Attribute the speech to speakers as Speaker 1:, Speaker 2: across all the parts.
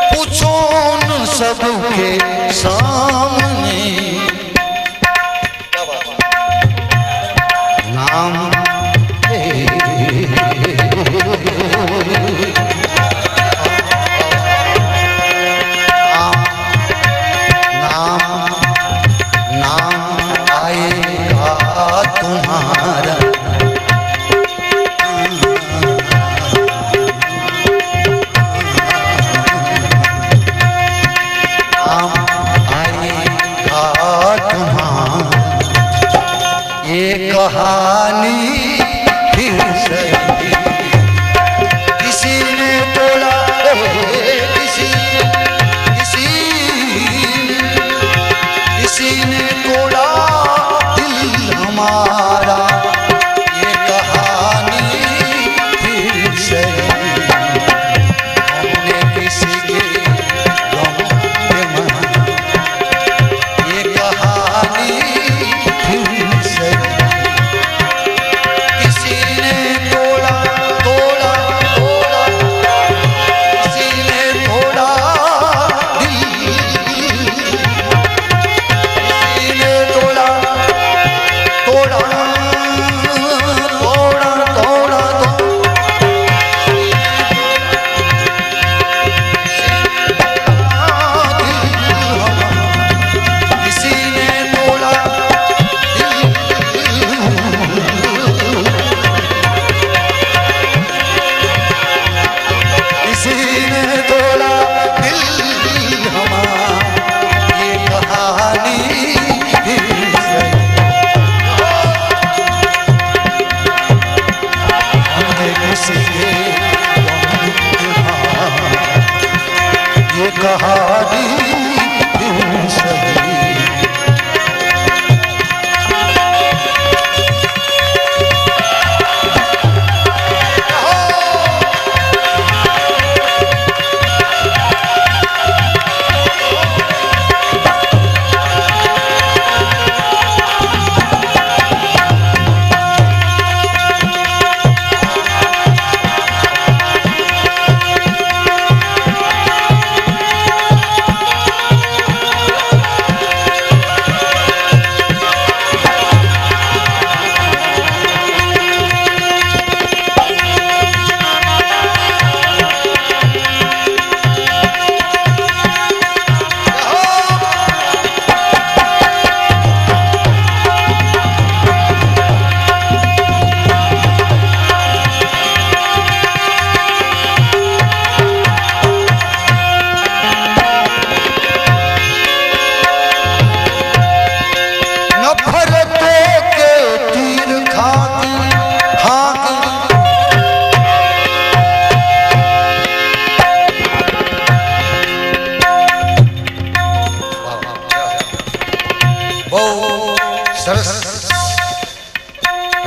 Speaker 1: पूछो न सबके सामने नाम नाम आएगा तुम्हारा कहानी फिर सही किसी ने तोड़ा किसी ने तोड़ा दिल हमारा ये कहानी फिर सही हमने किसी के गम में मना ये कहानी फिर सही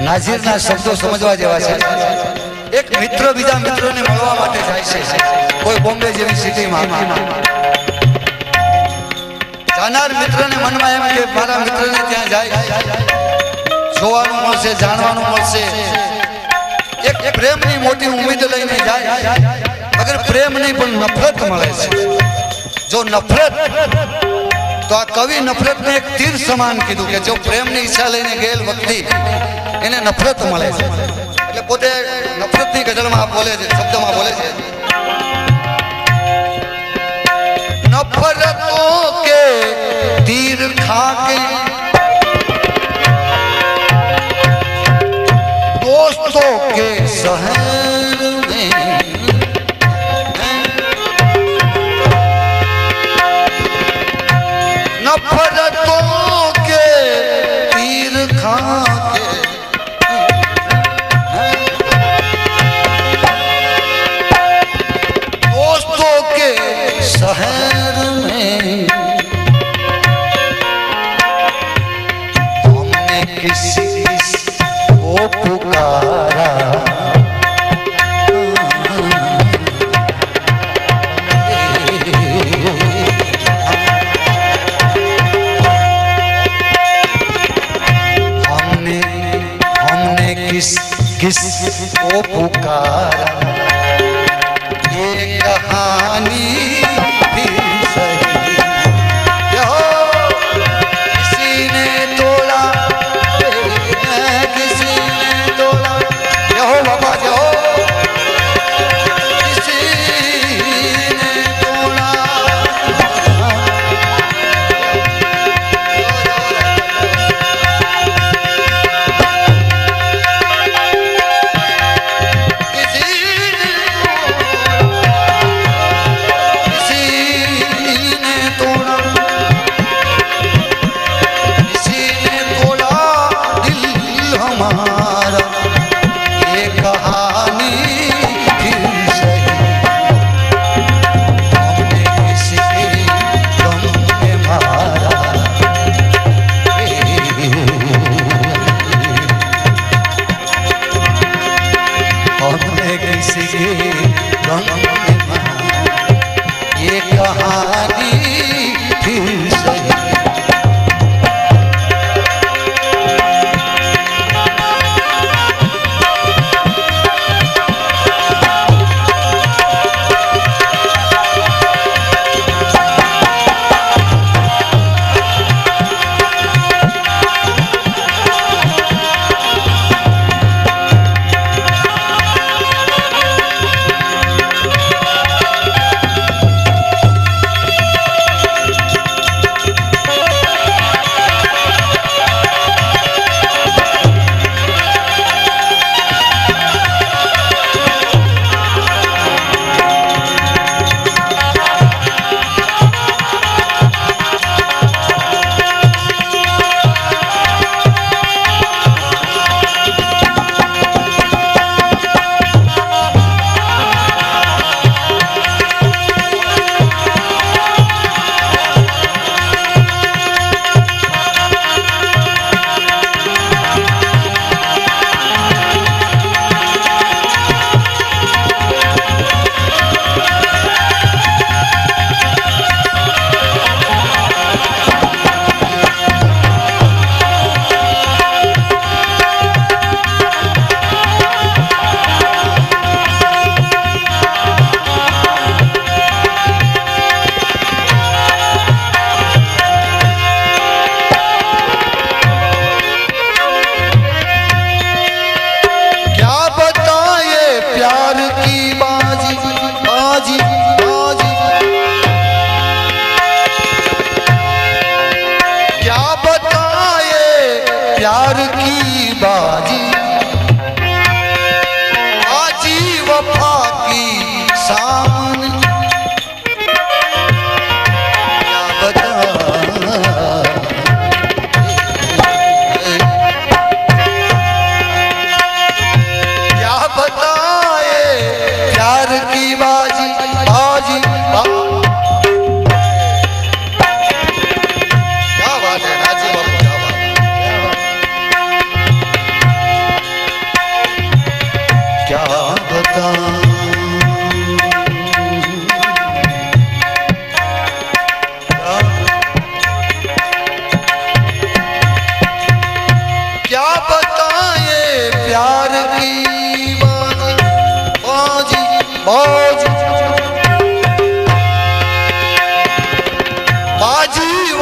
Speaker 1: नाजीरना शब्दों समझवा जेवा छे। एक मित्र बीजा मित्रोने મળવા માટે જાય છે કોઈ બોમ્બે જેવી સિટીમાં જાનાર મિત્રને મનમાં એમ કે મારા મિત્રને ત્યાં જાય જોવાનું મળશે જાણવાનું મળશે એક પ્રેમની મોટી ઉમ્મીદ લઈને જાય અગર પ્રેમ નહીં પણ નફરત મળે છે જો નફરત तो आ कवि नफरत ने एक तीर समान कीधु के जो प्रेम ની ઈચ્છા લઈને ગયેલ વ્યક્તિ એને નફરત મળે છે એટલે પોતે નફરતની ગઝલમાં બોલે છે શબ્દમાં બોલે છે नफरतों के तीर खा के दोस्तों के शहर में नफरतों के तीर खा के दोस्तों के शहर में हमने किसी को पुकारा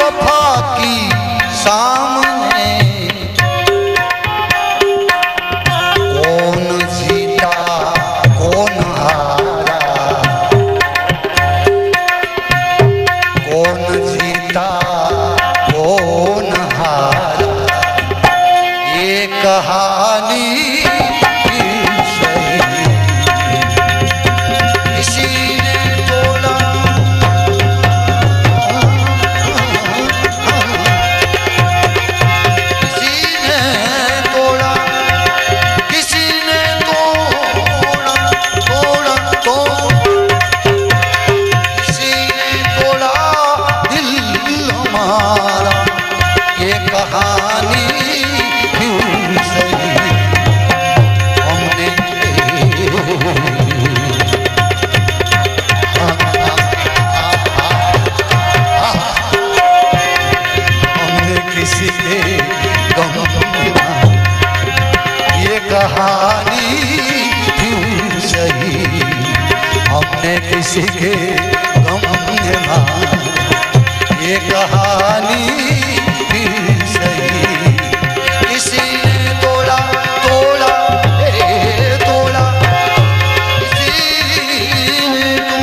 Speaker 1: वफा की सामने कौन जीता कौन हारा, कौन जीता कौन हारा, ये कहानी किसी के गम ने मारा, ये कहानी भी सही। किसी ने तोड़ा तोड़ा तोड़ा, किसी ने तोड़ा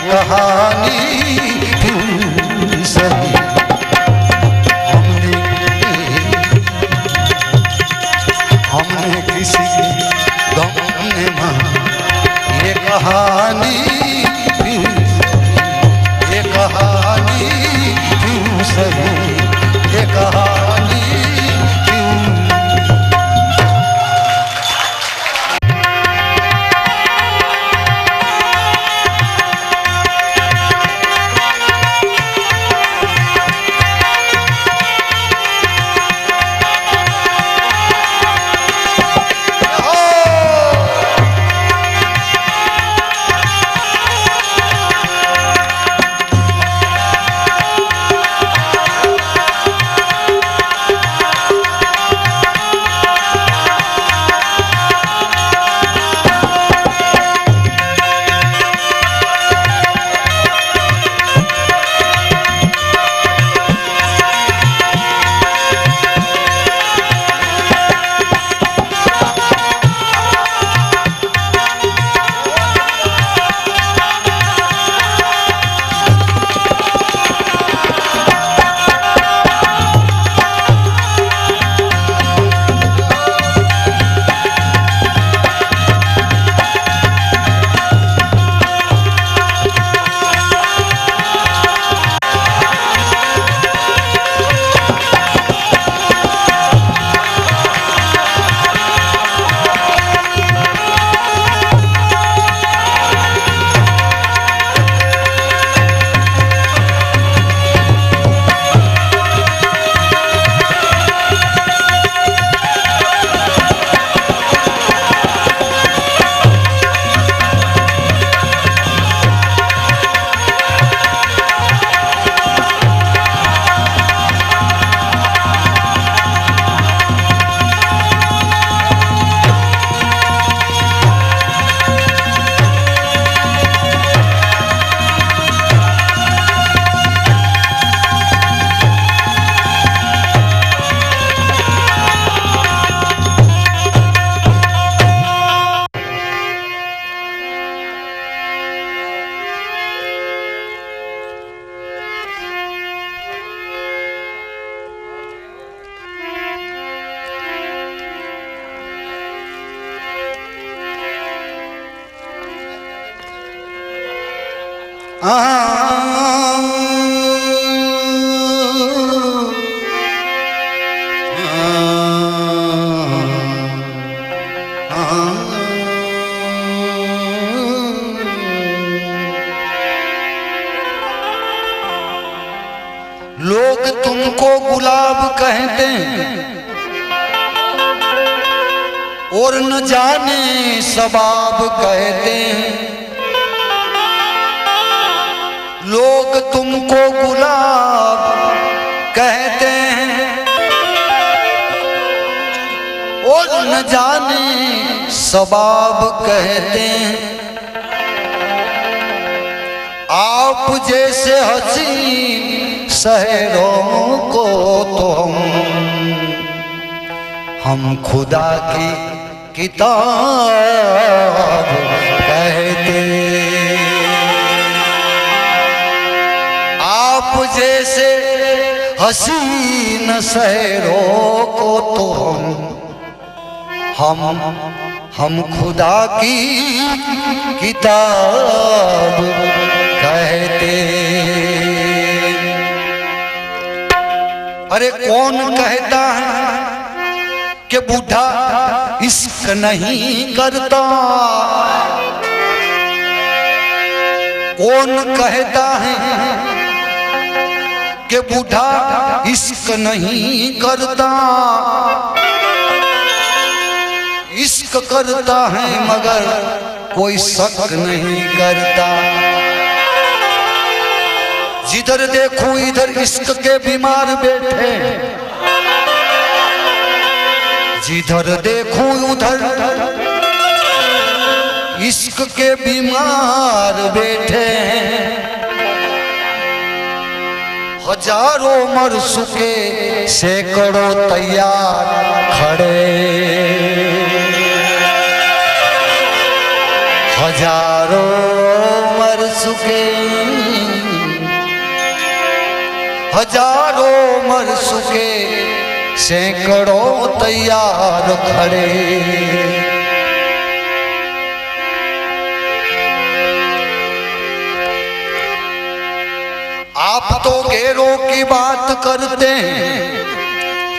Speaker 1: कहानी सही। हमने किसी गम ने मारा, ये कहानी ये कहानी क्यों सही, ये कहानी लोग तुमको गुलाब कहते हैं और न जाने सबाब कहते हैं लोग तुमको गुलाब कहते हैं, और न जाने सबाब कहते हैं। आप जैसे हसीन शहरों को तो हम खुदा की किताब कहते। आप जैसे हसीन शहरों को तो हम खुदा की किताब कहते। अरे कौन कहता है कि बूढ़ा इश्क नहीं करता, कौन कहता है कि बूढ़ा इश्क नहीं करता। इश्क करता है मगर कोई शक नहीं करता। जिधर देखो इधर इश्क के बीमार बैठे, जिधर देखो उधर इश्क के बीमार बैठे। हजारों मर चुके सैकड़ों तैयार खड़े, हजारों मर चुके, हजारों मर चुके सैकड़ों तैयार खड़े। आप तो गैरों की बात करते हैं,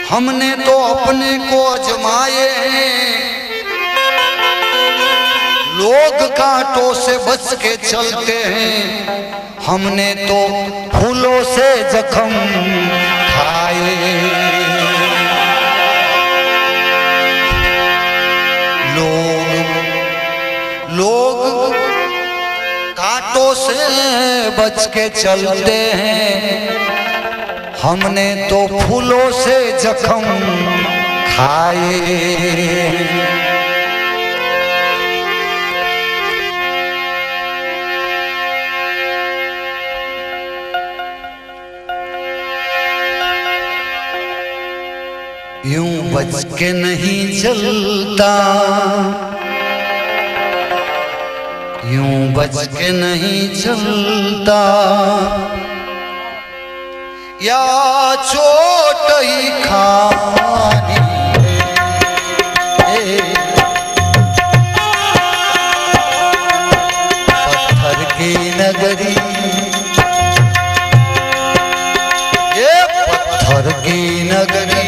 Speaker 1: हमने तो अपने को आजमाए हैं। लोग कांटों से बच के चलते हैं, हमने तो फूलों से जख्म खाए। लोग कांटों से बच के चलते हैं, हमने तो फूलों से जख्म खाए। यूं बच के नहीं चलता, यूं बच के नहीं चलता, या चोट ही खानी पत्थर की नगरी, ये पत्थर की नगरी,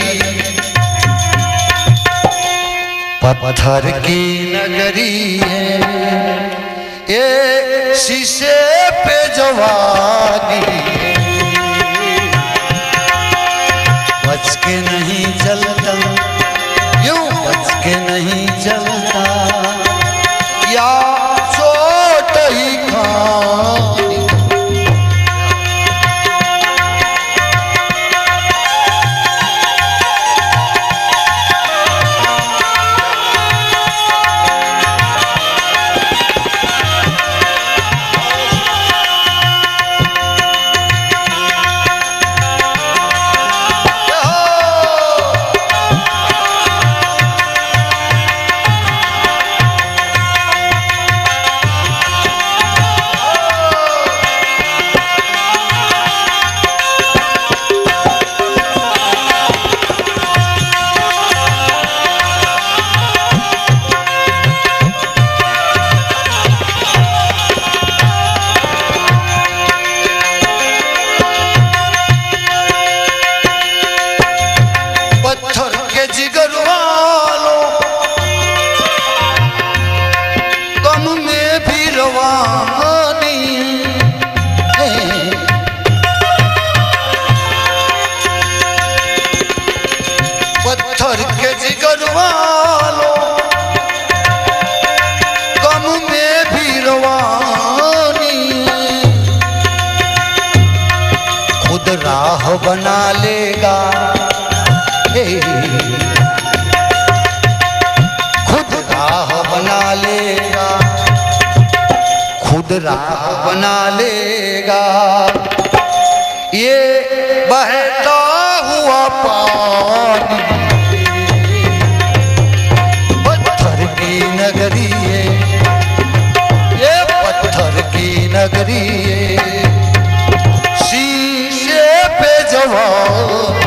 Speaker 1: पत्थर की नगरी है। ये शीशे पे जवानी बच के नहीं चलता, यूं बच के नहीं चलता, या चोट ही खानी। पत्थर के जिगर वालों खुद राह बना लेगा, खुद राह बना लेगा ये बहता हुआ पानी। पत्थर की नगरी है ये, पत्थर की नगरी है, शीशे पे जवान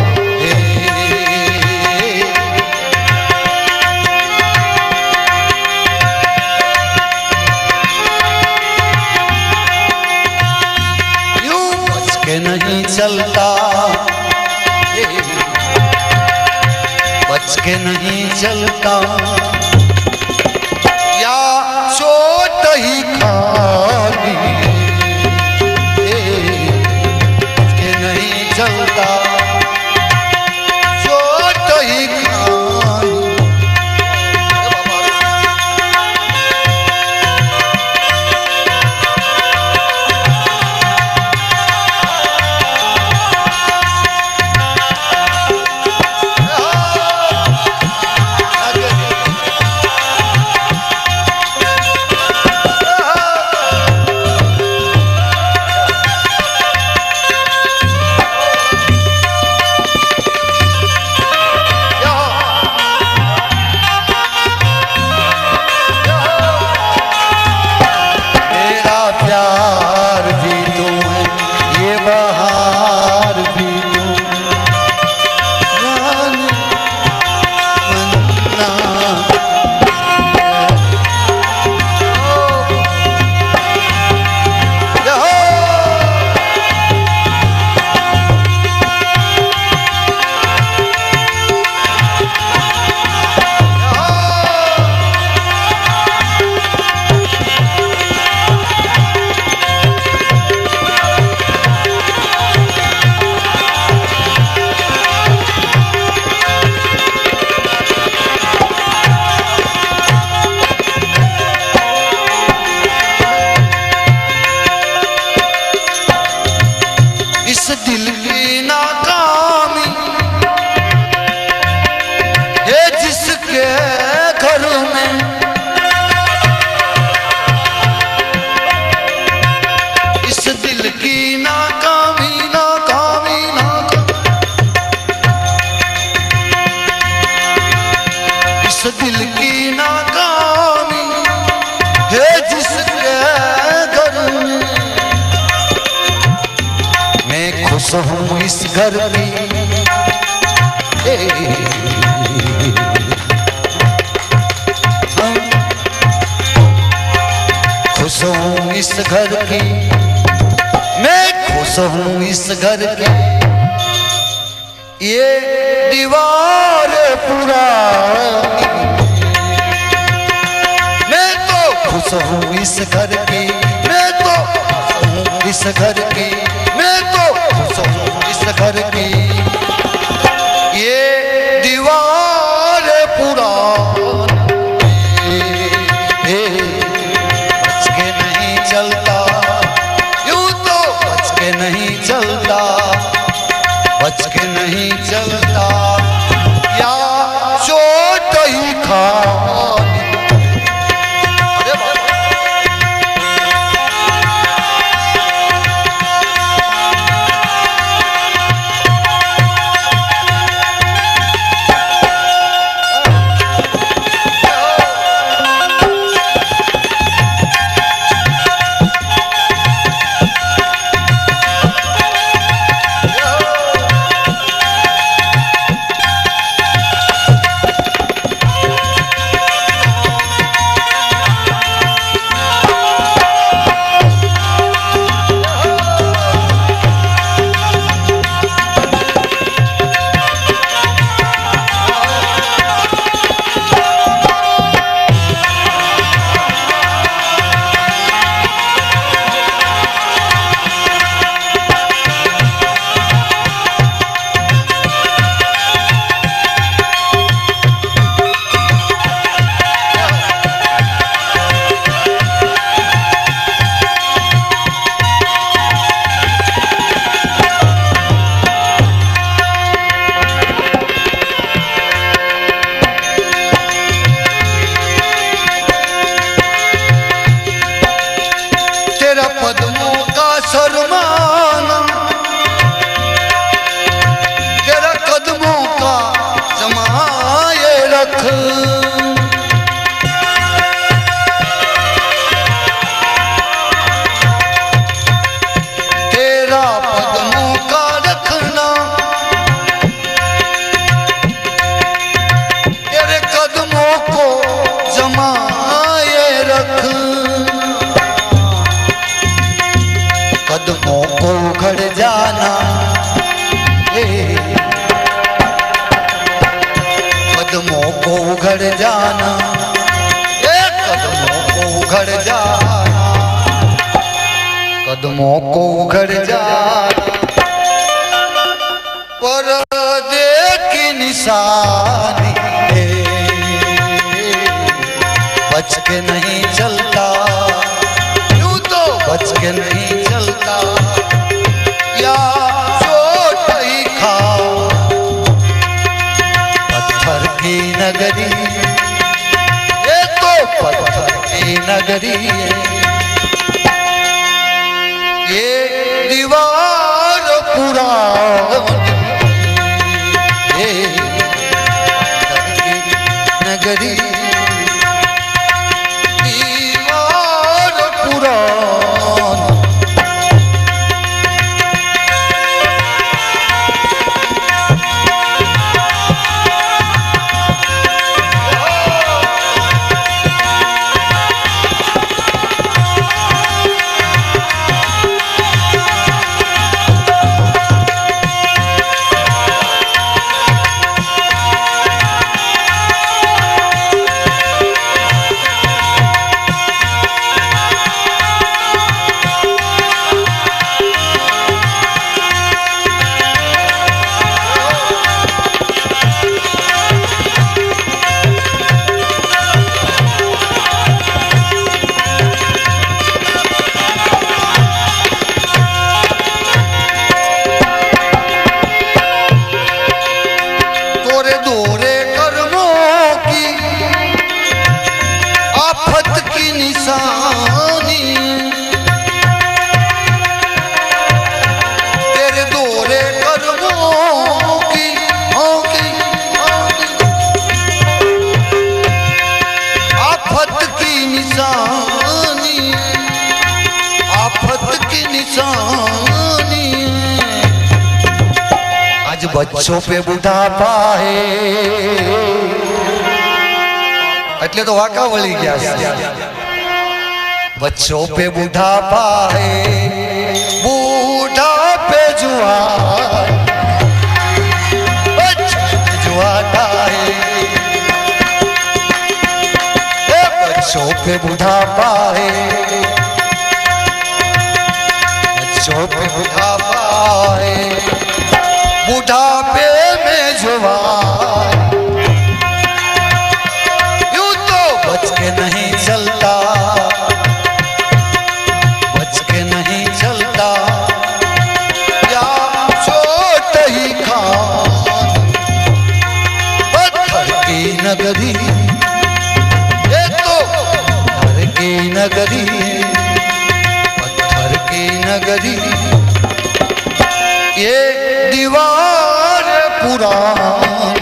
Speaker 1: नहीं चलता, बच के नहीं चलता, या चोट ही खानी, बच के नहीं चलता, चोट ही खानी। खुश हूँ इस घर की, खुश हूँ इस घर की, मैं खुश हूँ इस घर की, ये दीवार पुरानी, मैं तो खुश हूँ इस घर की, मैं तो खुश हूँ इस घर की, मैं तो खुश हूँ इस घर की, ये दीवार पुरानी, बच के नहीं चलता, यूं तो बच के नहीं चलता, बच के नहीं चलता, या चोट ही खानी। रख, तेरा कदमों का रखना, तेरे कदमों को जमाए रख, कदमों को उखड़ जाना, कदमों को उखड़ जाना, कदमों को उखड़ जाना, कदमों को उखड़ जाना, पर्दे की निशानी बच के नहीं चलता, यूं तो बच के नहीं चलता, या चोट ही खाओ पत्थर की नगरी, ये तो पत्थर की नगरी है, ये दीवार पुरानी, ये नगरी, दीवार पुरानी। बच्चों पे बुढ़ापा है, એટલે તો વાકા વળી ગયા છે, बच्चों पे बुढ़ापा है, बूढ़ापे जुआन, जुआता है, बच्चों पे बुढ़ापा है, बच्चों पे बुढ़ापा है, बुढ़ापे में जवान, यूं तो बच के नहीं चलता, बच के नहीं चलता, या चोट ही खान, पत्थर की नगरी, ये तो पत्थर की नगरी, पत्थर की नगरी, ये दीवार पुरानी,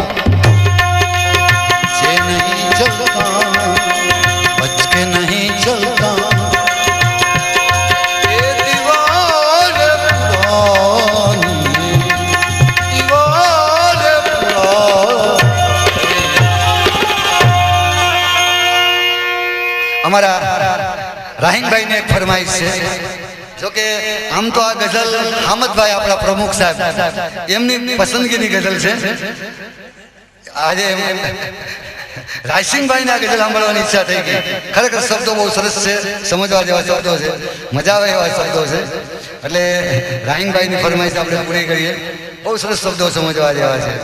Speaker 1: से नहीं चलता, बच के नहीं चलता, ये दीवार पुरानी, दीवार पुरानी। हमारा राहिंग भाई ने एक फरमाइश है, जो कि આમ તો આ ગઝલ હામદભાઈ આપણા પ્રમુખ સાહેબ એમની પસંદગીની ગઝલ છે, આજે રાયસિંગભાઈને આ ગઝલ સાંભળવાની ઈચ્છા થઈ ગઈ, ખરેખર શબ્દો બહુ સરસ છે, સમજવા જેવા શબ્દો છે, મજા આવે એવા શબ્દો છે, એટલે રાહિંગભાઈની ફરમાઈશ આપણે પૂરી કરીએ, બહુ સરસ શબ્દો સમજવા જેવા છે।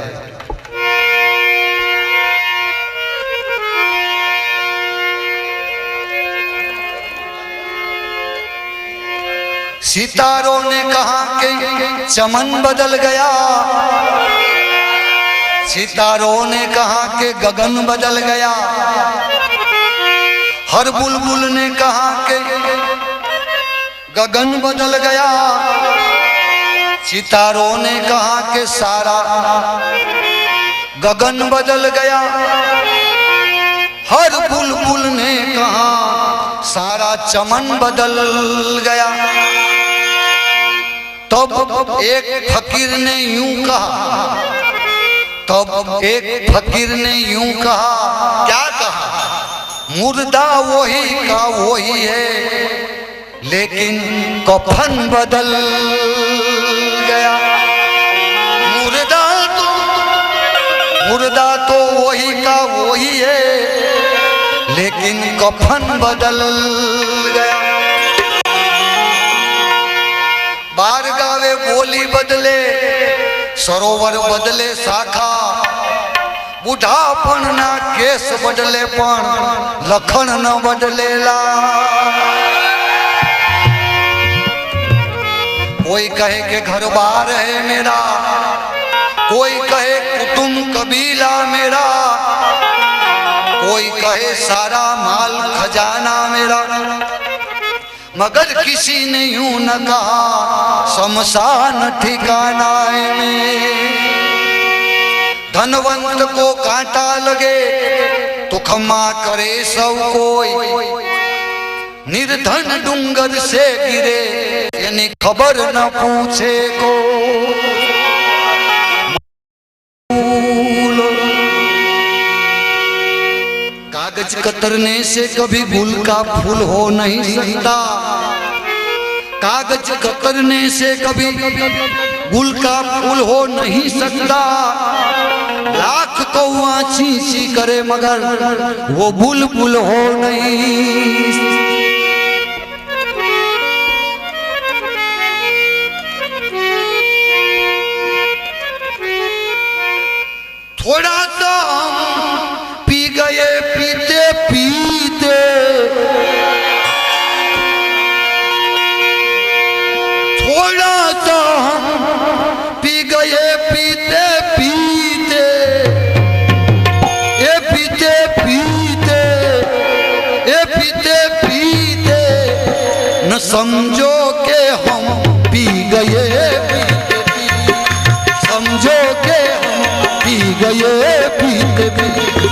Speaker 1: सितारों ने कहा कि चमन बदल गया, सितारों ने कहा कि गगन बदल गया, हर बुलबुल ने कहा कि गगन बदल गया, सितारों ने कहा कि सारा गगन बदल गया, हर बुलबुल ने कहा सारा चमन बदल गया। तब एक फकीर ने यूं कहा, तब एक फकीर ने यूं कहा, क्या कहा? मुर्दा वही का वही है, लेकिन कफन बदल गया। मुर्दा तो वही का वही है, लेकिन कफन बदल गया। बार गावे बोली बदले, सरोवर बदले शाखा, बुढ़ापण ना केस बदले पण लखन न बदलेला। कोई कहे कि घर बार है मेरा, कोई कहे कुटुंब कबीला मेरा, कोई कहे सारा माल खजाना मेरा, मगर किसी ने यूं न कहा शमशान ठिकाना है में। धनवंत को कांटा लगे तो क्षमा करे सब कोई, निर्धन डूंगर से गिरे यानी खबर न पूछे को। कागज कतरने से कभी गुल का फूल हो नहीं सकता, कागज कतरने से कभी गुल का फूल हो नहीं सकता। लाख कौआ चींची करे मगर वो बुलबुल हो नहीं। थोड़ा सा हम पी गए पीते पीते, थोड़ा सा हम पी गए पीते पीते, ये पीते पीते, ये पीते पीते न समझो के हम पी गए पीते पीते, समझो के हम पी गए पीते पीते।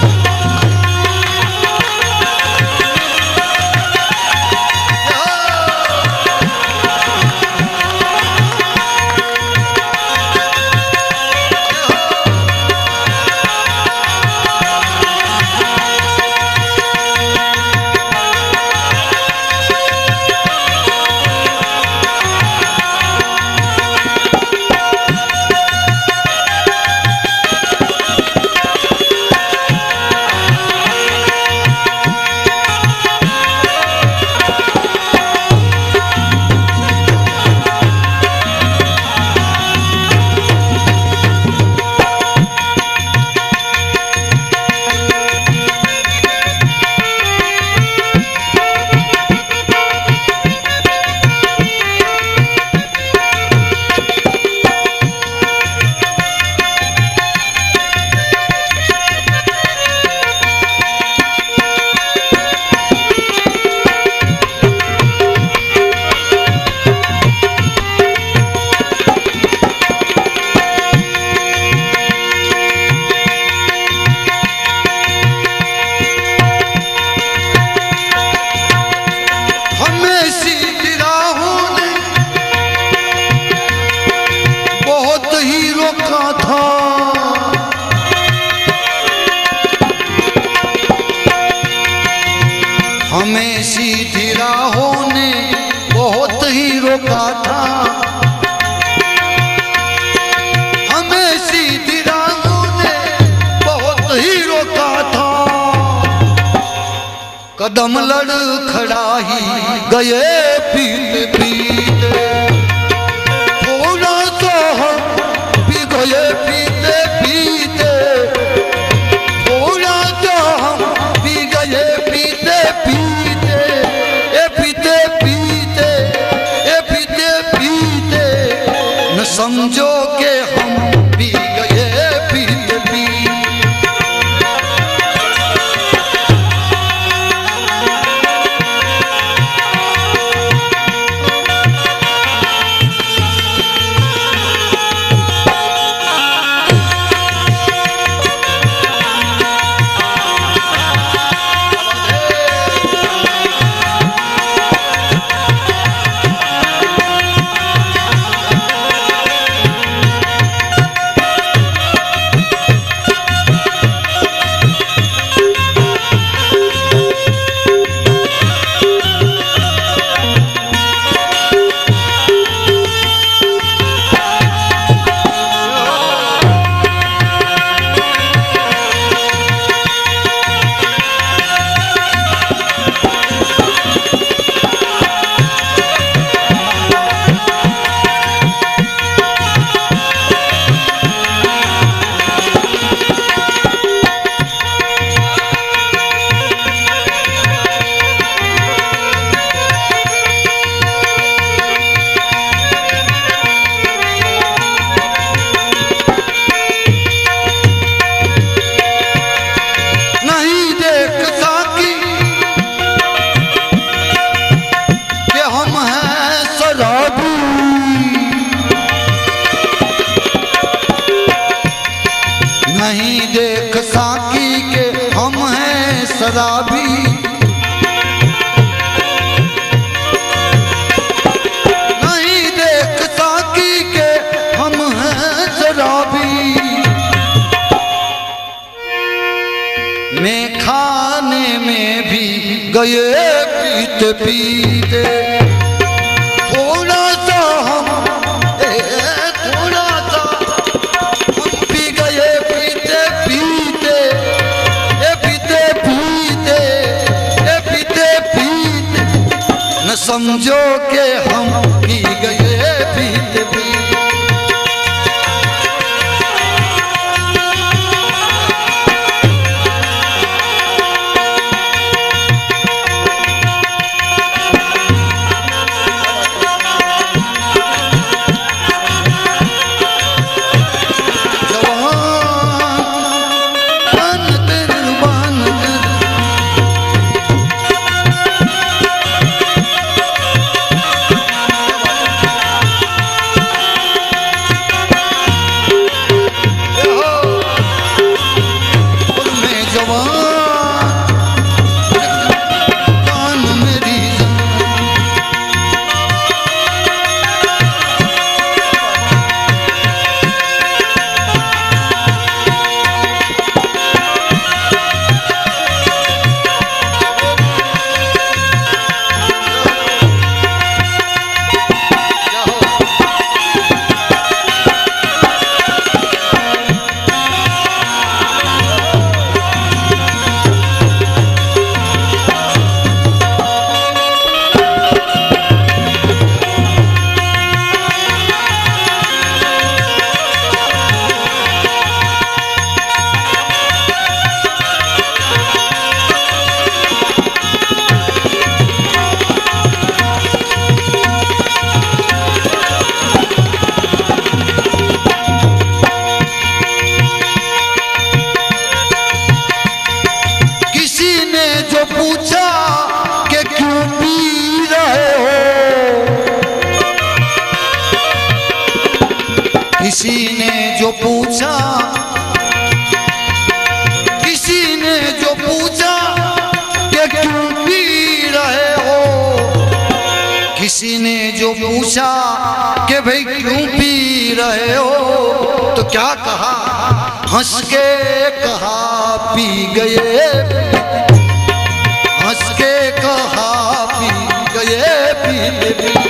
Speaker 1: हमें सीधी राहों ने बहुत ही रोका था, हमें सीधी राहों ने बहुत ही रोका था। कदम लड़खड़ा ही गए पीते पीते, थोड़ा सा हम पी गए पीते पीते, थोड़ा सा हम पी गए पीते पीते, ए पीते पीते, ए पीते पीते न समझो के हम पी गए पीते पीते। देख साकी के हम हैं शराबी, नहीं देख साकी के हम हैं शराबी। मैं खाने में भी गए पीते पीते, थोड़ा सा हम भी गए पीते पीते, पीते पीते, पीते पीते, न समझो के हम पी गए पीते पीते। किसी ने जो पूछा, किसी ने जो पूछा कि क्यों पी रहे हो, किसी ने जो पूछा कि भाई क्यों पी रहे हो, तो क्या कहा, हंस के कहा पी गए, हंस के कहा पी गए पीते पीते।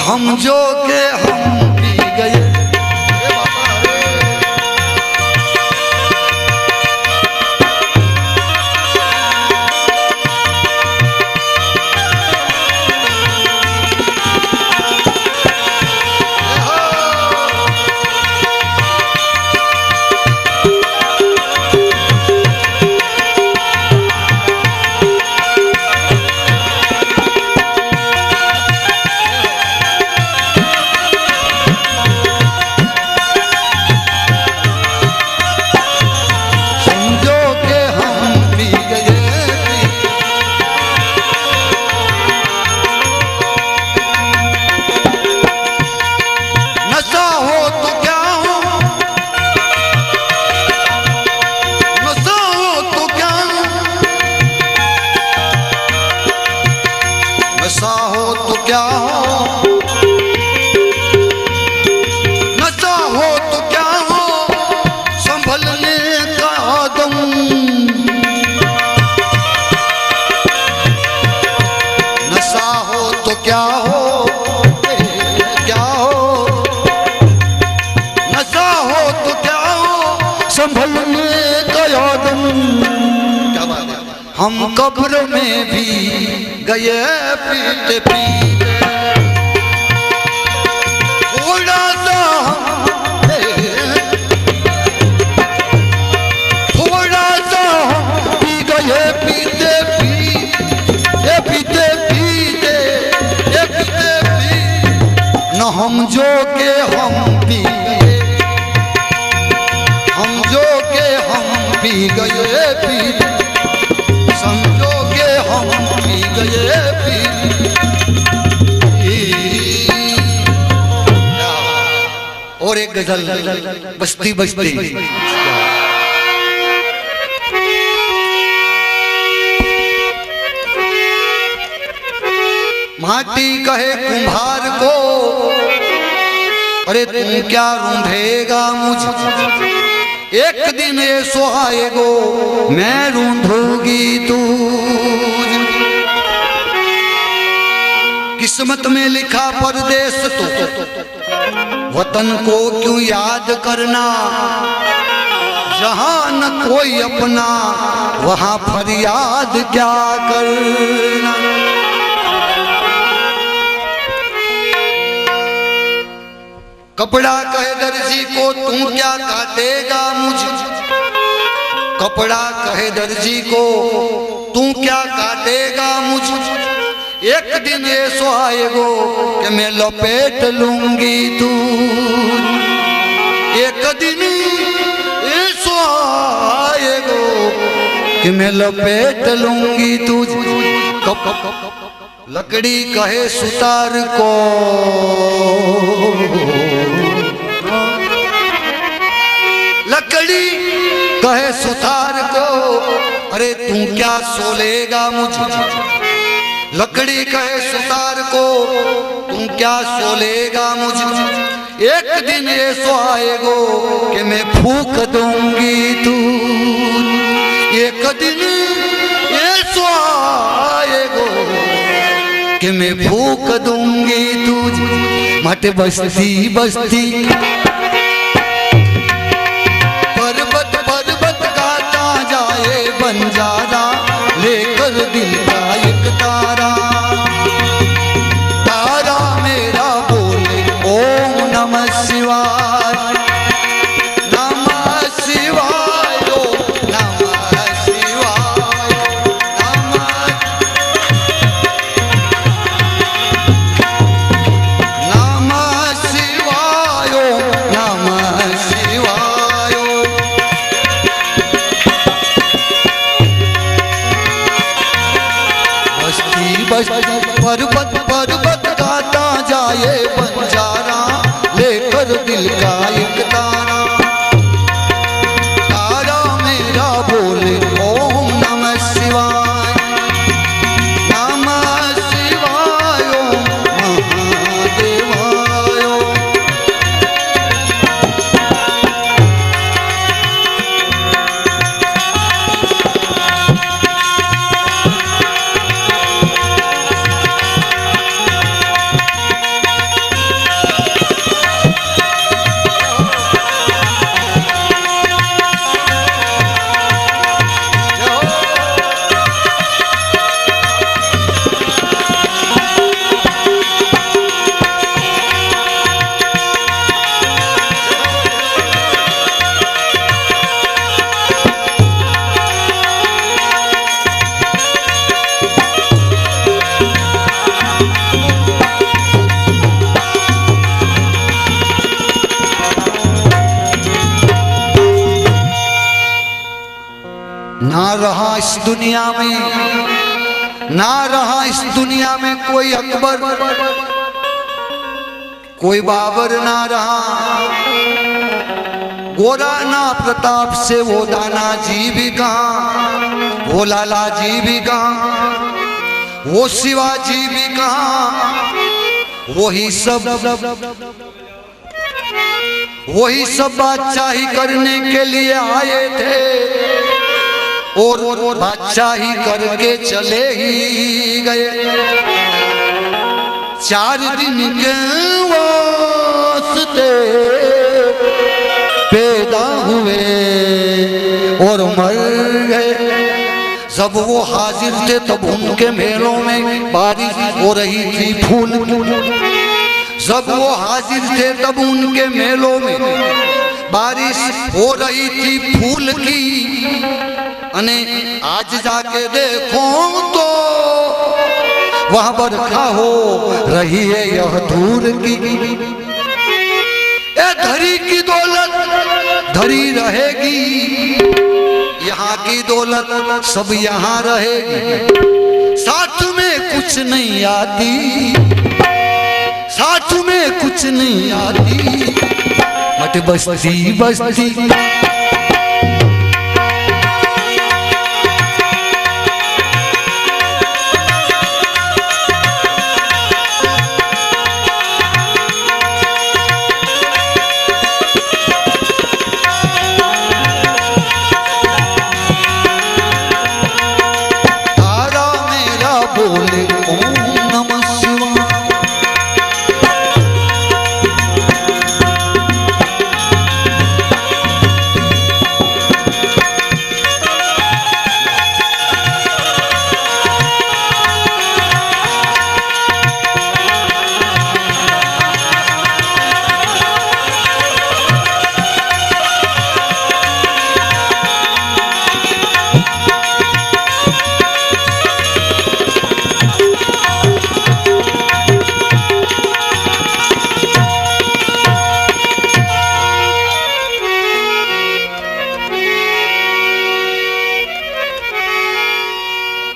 Speaker 1: हम जो के हम पी गए। हम कब्र में भी गए पीते पीते, थोड़ा सा थोड़ा सा पी गए पीते पीते पीते पीते पीते पीते, न हम जो के हम पी गए, हम फिर, समझोगे हम पी गए फिर। और एक गजल बस्ती बस्ती। माटी कहे कुम्हार को, अरे तुम क्या रूंधेगा मुझे, एक दिन ये सुहाएगो मैं रूंधूंगी तू। किस्मत में लिखा परदेश तो वतन को क्यों याद करना, जहां न कोई अपना वहां फरियाद क्या करना। कपड़ा कहे दर्जी को तुम क्या काटेगा मुझे, कपड़ा कहे दर्जी को तुम क्या काटेगा मुझे, एक दिन ये सुहाएगो कि मैं लपेट लूंगी तू। एक दिन ये सुहाएगो कि मैं लपेट लूंगी तू। लकड़ी कहे सुतार को, लकड़ी कहे सुतार को, अरे तू क्या सोलेगा मुझे। लकड़ी कहे सुतार को तू क्या सोलेगा मुझे, एक दिन ये सुहाएगो कि मैं फूंक दूंगी तू। एक दिन ये सुहाएगो कि मैं फूंक दूंगी तुझे। मट बस्ती बस्ती पर्वत पर्वत गाता जाए बंजारा, लेकर दिल का एक तारा। तारा मेरा बोले ओम नमः शिवाय, नमः शिवाय, नमः शिवाय, नमः शिवाय, नमः शिवाय। बस्ती बस्ती पर्वत पर्वत गाता जाए बंजारा, लेकर दिल का एक तारा। तारा मेरा बोले ओम नमः शिवाय, नमः शिवाय, महादेवाय। ना रहा इस दुनिया में, ना रहा इस दुनिया में कोई अकबर, कोई बाबर ना रहा। गोरा ना प्रताप से वो दाना जी भी कहाँ, वो लाला जी भी कहाँ, वो शिवाजी भी कहाँ। वही सब बादशाही करने के लिए आए थे और बादशाही करके चले ही गए। 4 दिन के वास्ते पैदा हुए और मर गए। जब वो हाजिर थे तब उनके मेलों में बारिश हो रही थी फूल। जब वो हाजिर थे तब उनके मेलों में बारिश हो रही थी फूल की। अने आज जाके देखो तो वहां बरखा हो रही है यह धूल की। ए धरी की दौलत धरी रहेगी यहाँ की दौलत सब यहाँ रहेगी, साथ में कुछ नहीं आती, साथ में कुछ नहीं आती। मत बस्ती बस्ती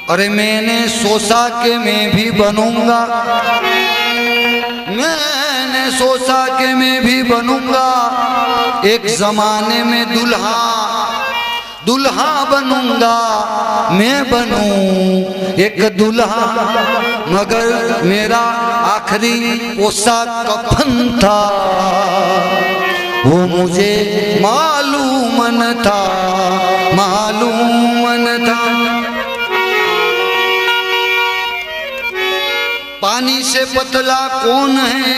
Speaker 1: अरे मैंने सोचा कि मैं भी बनूंगा, मैंने सोचा कि मैं भी बनूंगा एक जमाने में दूल्हा, दूल्हा बनूंगा मैं बनूं एक दूल्हा। मगर मेरा आखिरी पोशाक कफन था, वो मुझे मालूम न था, मालूम न था। पानी से पतला कौन है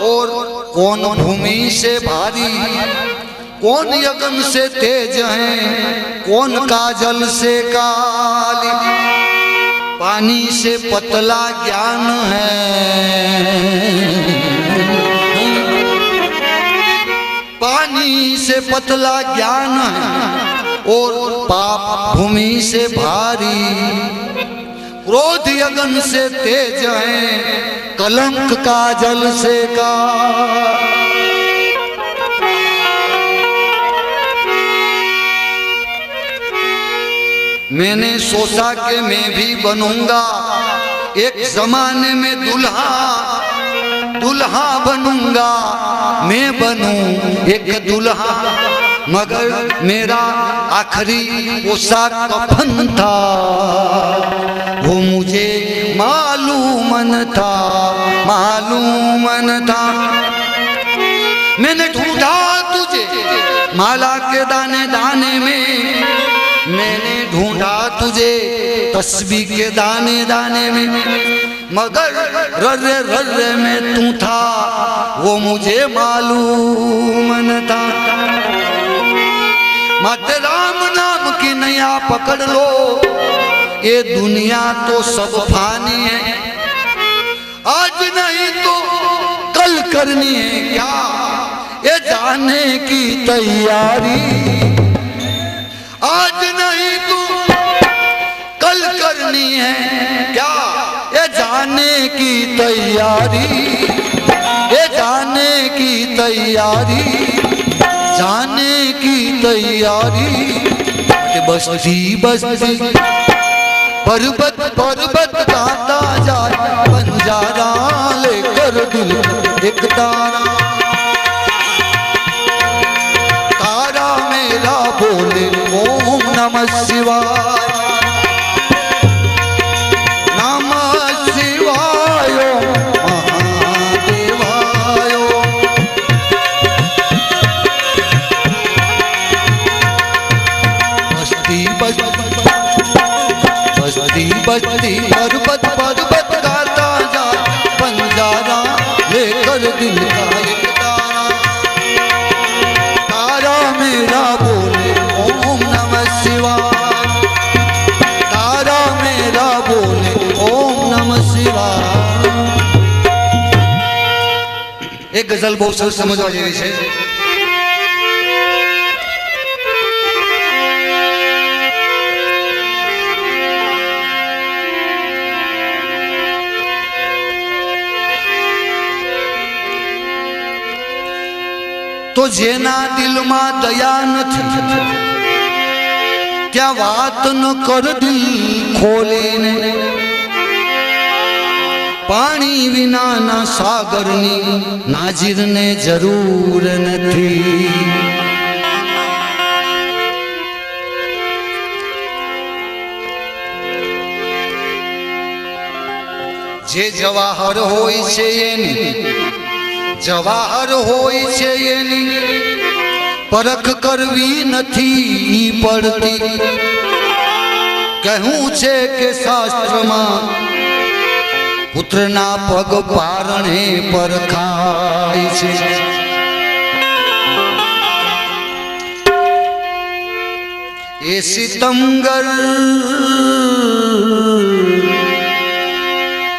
Speaker 1: और कौन भूमि से भारी, कौन यज्ञ से तेज है, कौन काजल से काली। पानी से पतला ज्ञान है, पानी से पतला ज्ञान है और पाप भूमि से भारी। क्रोध यज्ञ से तेज है, कलंक काजल से का। मैंने सोचा कि मैं भी बनूंगा एक जमाने में दूल्हा, दूल्हा बनूंगा मैं बनूं एक दूल्हा। मगर मेरा आखिरी पोशाक कफन था, वो मुझे मालूम न था, मालूम न था। मैंने ढूंढा तुझे माला के दाने दाने में, मैंने ढूंढा तुझे तस्बीह के दाने दाने में। मगर रर्रे रर्रे में तू था, वो मुझे मालूम न था। मत राम नाम की नया पकड़ लो, ये दुनिया तो सब फानी है। आज नहीं तो कल करनी है क्या, ये जाने की तैयारी। आज नहीं तो कल करनी है क्या, ये जाने की तैयारी, ये जाने की तैयारी, जाने की तैयारी। बस्ती बस्ती पर्वत पर्वत गाता जाए, बंजारा लेकर दिल एक तारा। तारा मेरा बोले ओम नमः शिवाय, नमः शिवाय महादेवाय। बस्ती बस्ती बस्ती पर्वत पर्वत गाता जा, बंजारा लेकर दिल का एक तारा। तारा मेरा बोले ओम नमः शिवाय, तारा मेरा बोले ओम नमः शिवाय। एक गजल बहुत सरस समझवा जेवी छे। तो जेना दिल में दया नहीं, क्या बात न कर दिल खोलीने पानी विना ना सागरनी नाजिर ने जरूर नथी जे जवाहर होय छे एनी जवाहर होय छे एनी परख करवी नथी पड़ती कहूं छे के शास्त्र में पुत्रना पग पारणे परखाय छे ए सितमगर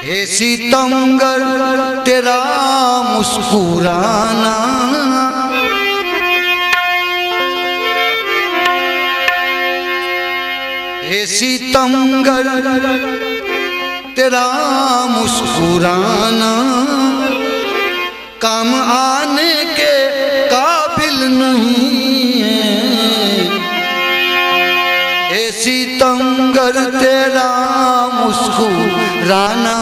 Speaker 1: हे सितमगर तेरा मुस्कुराना हे सितमगर तेरा मुस्कुराना काम आने के काबिल नहीं है हे सितमगर तेरा मुस्कुराना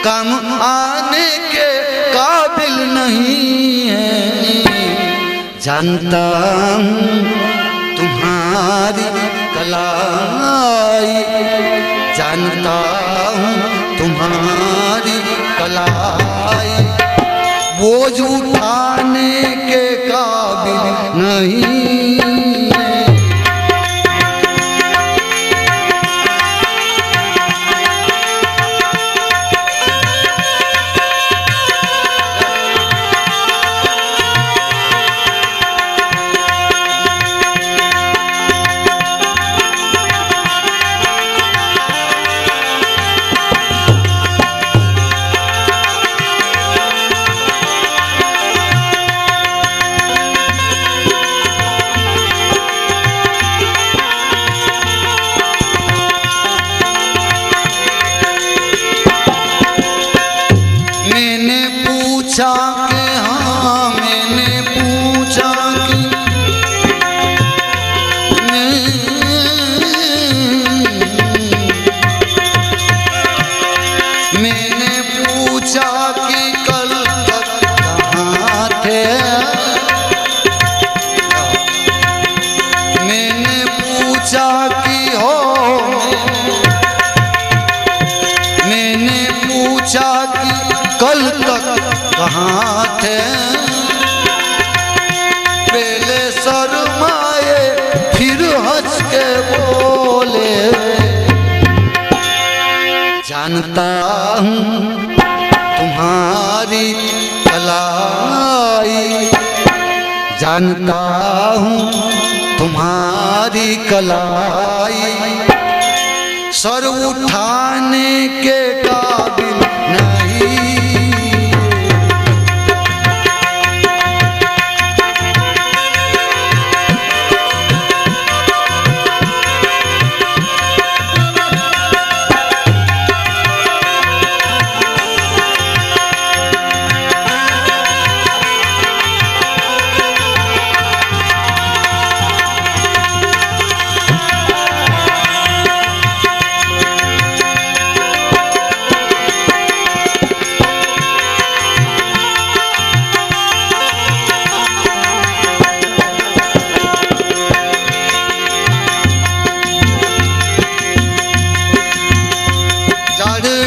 Speaker 1: काम आने के काबिल नहीं है जानता हूँ तुम्हारी कलाई जानता हूँ तुम्हारी कलाई बोझ उठाने के काबिल नहीं कल तक कहाँ थे पहले शर्माए फिर हंस के बोले जानता हूँ तुम्हारी कलाई जानता हूँ तुम्हारी कलाई सर उठाने के काबिल नहीं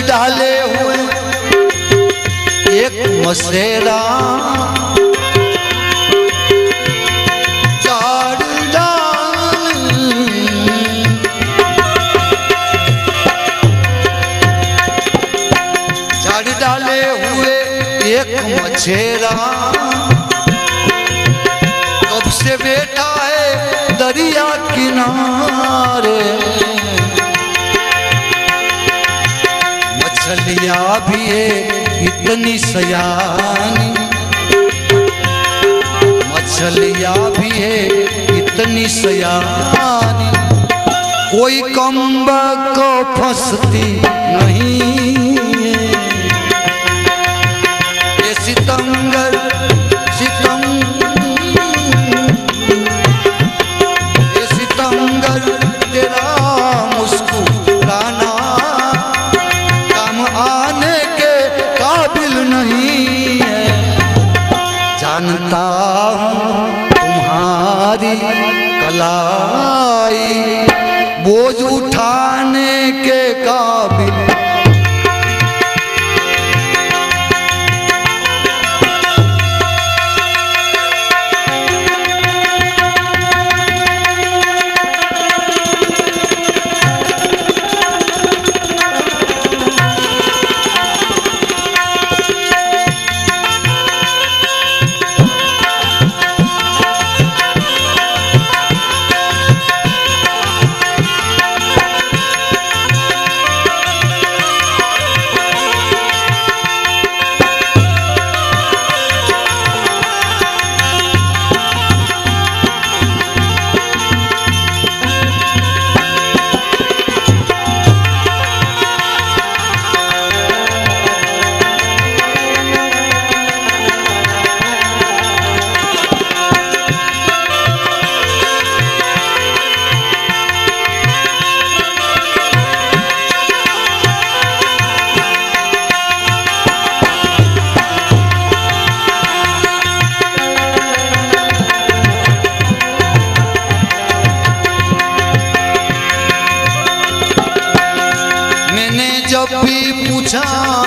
Speaker 1: डाले हुए एक मसेरा झाड़ डाले हुए एक मछेरा कब से बैठा है दरिया किनारे मछलियाँ भी है इतनी सयानी मछलियाँ भी है इतनी सयानी कोई कम्बा को फंसती नहीं ये सितमगर ये सितम कलाई बोझ उठाने के काबिल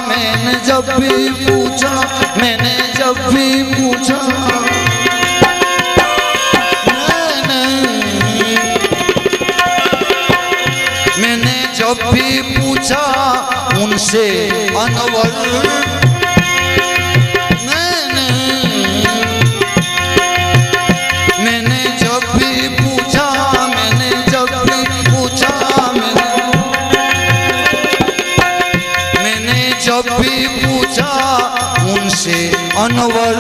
Speaker 1: मैंने जब भी पूछा मैंने जब भी पूछा मैंने जब भी पूछा उनसे अनवर मैंने जब भी पूछा मैंने जब भी पूछा जब भी पूछा उनसे अनवर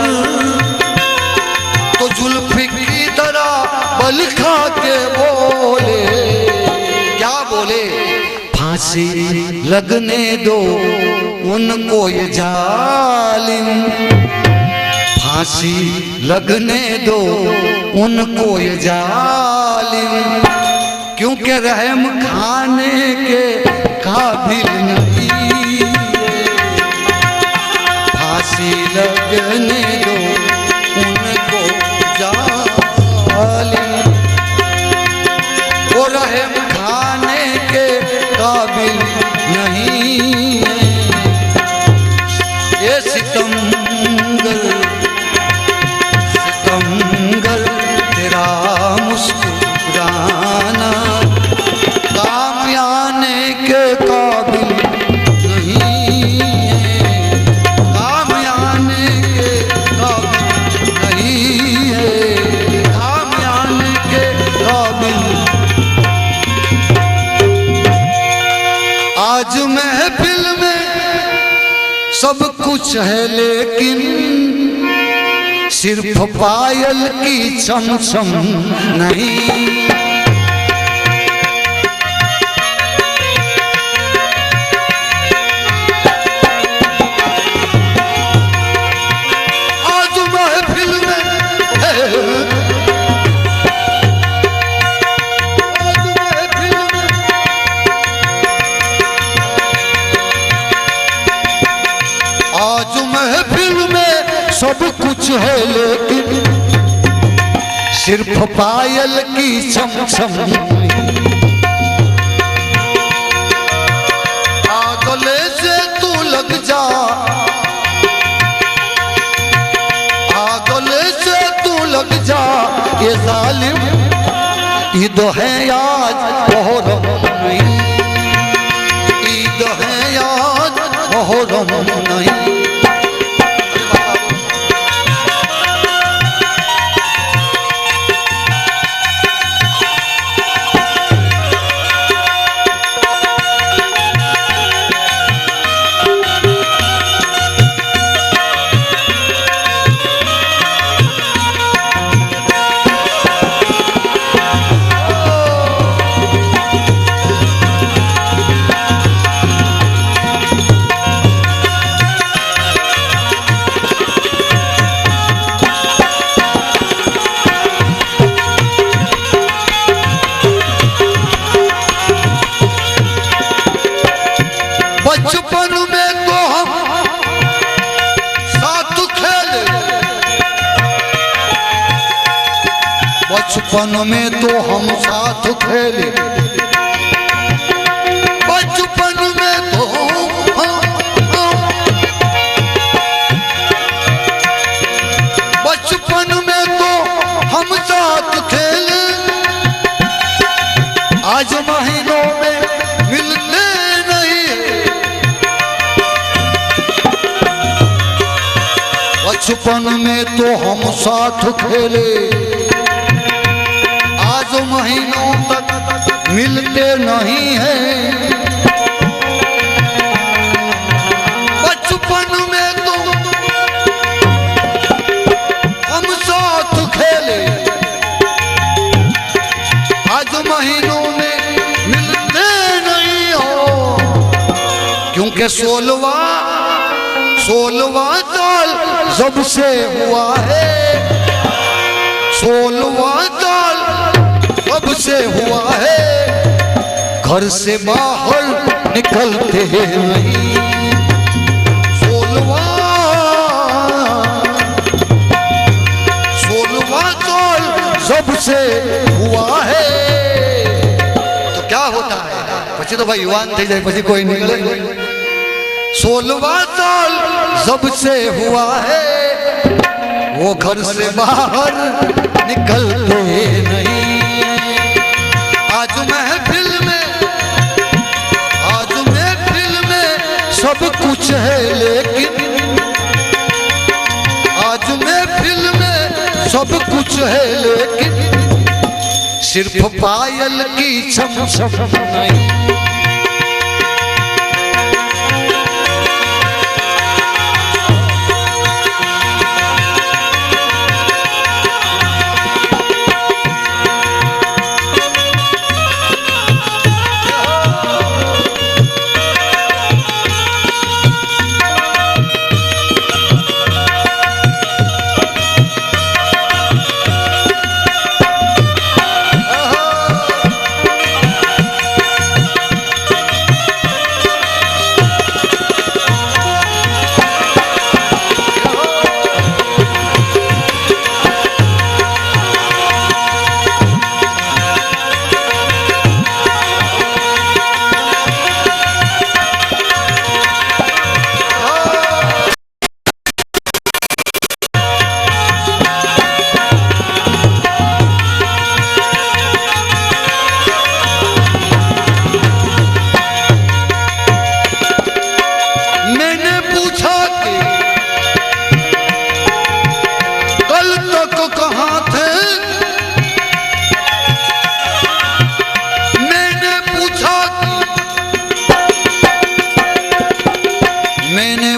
Speaker 1: तो जुल्फी की तरह बल खा के बोले क्या बोले फांसी लगने दो उनको ये जालिम फांसी लगने दो उनको ये जालिम क्योंकि रहम खाने के काबिल नहीं फांसी लगने दो उनको जालिम वो रहम खाने के काबिल नहीं है ये सितमगर सितमगर तेरा मुस्कुराना काम आने के काबिल आज महफिल में सब कुछ है लेकिन सिर्फ पायल की चमचम नहीं आज महफिल में आज महफिल में सब कुछ है लेकिन सिर्फ पायल की चमचम गले से तू लग जा गले से तू लग जा ये जालिम ईद है आज मोहर्रम नहीं ईद है आज मोहर्रम नहीं बचपन में तो हम साथ खेले, बचपन में तो बचपन में तो हम साथ खेले, आज महीनों में मिलते नहीं। बचपन में तो हम साथ खेले, आज महीनों तक मिलते नहीं हैं। बचपन में तो हम साथ खेले, आज महीनों में मिलते नहीं हो, क्योंकि 16वां साल जब से हुआ है, 16वां साल जब से हुआ है, घर से बाहर निकलते नहीं। 16वां साल जब से हुआ है, तो क्या होता है, पची तो भाई युवान थी जाए, पची कोई निकले। 16वां साल जब से हुआ है, वो घर से बाहर निकलते नहीं। आज महफिल में सब कुछ है, लेकिन आज महफिल में सब कुछ है, लेकिन सिर्फ पायल की छम छम नहीं।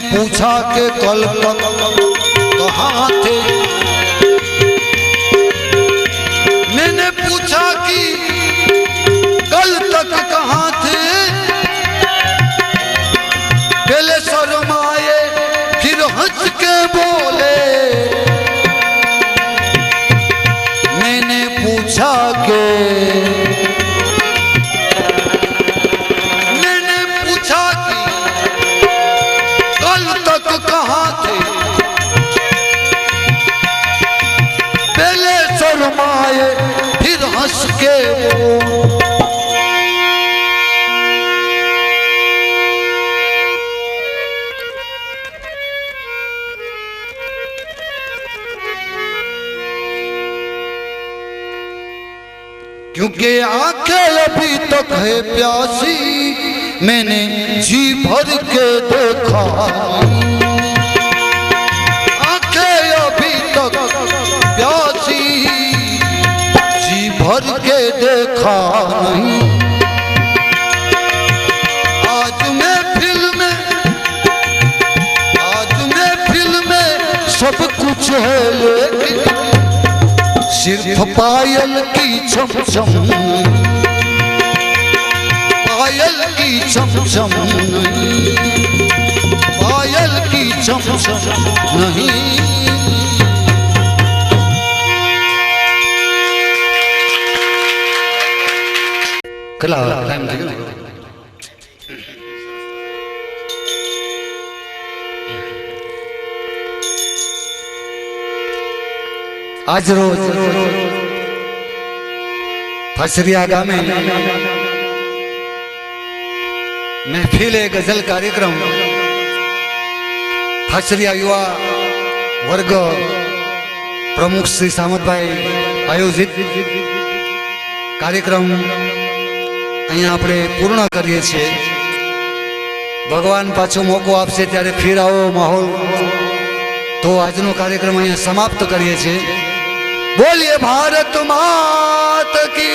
Speaker 1: पूछा के कल तक कहाँ थे, मैंने पूछा कि कल तक कहाँ थे, पहले शर्माए फिर हंस के बोले। मैंने पूछा के कहाँ थे, पहले शर्माए फिर हंस के क्योंकि आंखें अभी तक है प्यासी, मैंने जी भर के देखा। आंखें अभी तक प्यासी, जी भर के देखा नहीं। आज मैं फिल्म में सब कुछ है, लेकिन सिर्फ पायल की छम छम, पायल की छम छम नहीं, पायल की छम छम नहीं। कला टाइम आज रोज फसरिया गामे महफिल गजल कार्यक्रम फसरिया युवा वर्ग प्रमुख श्री सामंतभाई आयोजित कार्यक्रम अहीं आपणे पूर्ण करीए छीए। भगवान पाछो मौको आपसे त्यारे फिर आवो माहौल तो आजनो कार्यक्रम अहीं समाप्त करीए छीए। बोलिए भारत माता की।